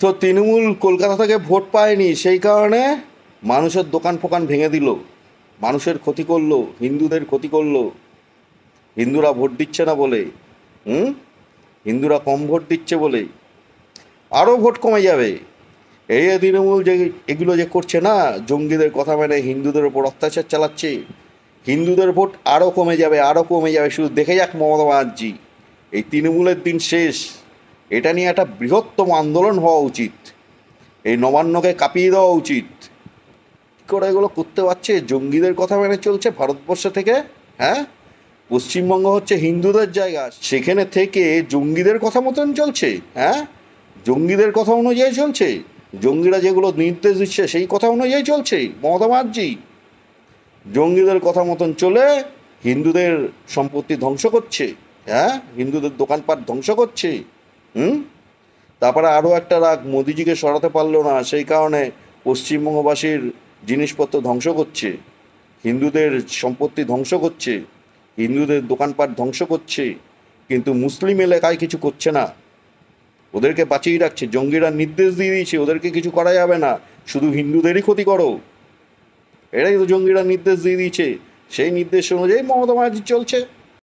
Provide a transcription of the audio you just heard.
তো তৃণমূল কলকাতা থেকে ভোট পায়নি, সেই কারণে মানুষের দোকান ফোকান ভেঙে দিল, মানুষের ক্ষতি করলো, হিন্দুদের ক্ষতি করলো। হিন্দুরা ভোট দিচ্ছে না বলে, হুম, হিন্দুরা কম ভোট দিচ্ছে বলে আরও ভোট কমে যাবে। এই যে তৃণমূল যে এগুলো যে করছে না, জঙ্গিদের কথা মেনে হিন্দুদের ওপর অত্যাচার চালাচ্ছে, হিন্দুদের ভোট আরও কমে যাবে, আরও কমে যাবে। শুধু দেখে যাক মমতা ব্যানার্জি, এই তৃণমূলের দিন শেষ। এটা নিয়ে একটা বৃহত্তম আন্দোলন হওয়া উচিত, এই নবান্নকে কাঁপিয়ে দেওয়া উচিত। কী করে এগুলো করতে পারছে? জঙ্গিদের কথা মেনে চলছে ভারতবর্ষ থেকে। হ্যাঁ, পশ্চিমবঙ্গ হচ্ছে হিন্দুদের জায়গা, সেখানে থেকে জঙ্গিদের কথা মতন চলছে। হ্যাঁ, জঙ্গিদের কথা অনুযায়ী চলছে, জঙ্গিরা যেগুলো নির্দেশ দিচ্ছে সেই কথা অনুযায়ী চলছে মমতা ব্যানার্জি। জঙ্গিদের কথা মতন চলে হিন্দুদের সম্পত্তি ধ্বংস করছে। হ্যাঁ, হিন্দুদের দোকানপাট ধ্বংস করছে। হুম, তারপরে আরও একটা রাগ, মোদিজিকে সরাতে পারলো না, সেই কারণে পশ্চিমবঙ্গবাসীর জিনিসপত্র ধ্বংস করছে, হিন্দুদের সম্পত্তি ধ্বংস করছে, হিন্দুদের দোকানপাট ধ্বংস করছে, কিন্তু মুসলিম এলাকায় কিছু করছে না, ওদেরকে বাঁচিয়ে রাখছে। জঙ্গিরা নির্দেশ দিয়ে দিয়েছে ওদেরকে কিছু করা যাবে না, শুধু হিন্দুদেরই ক্ষতি করো। এটাই তো জঙ্গিরা নির্দেশ দিয়ে দিয়েছে, সেই নির্দেশ অনুযায়ী মমতা ব্যানার্জি চলছে।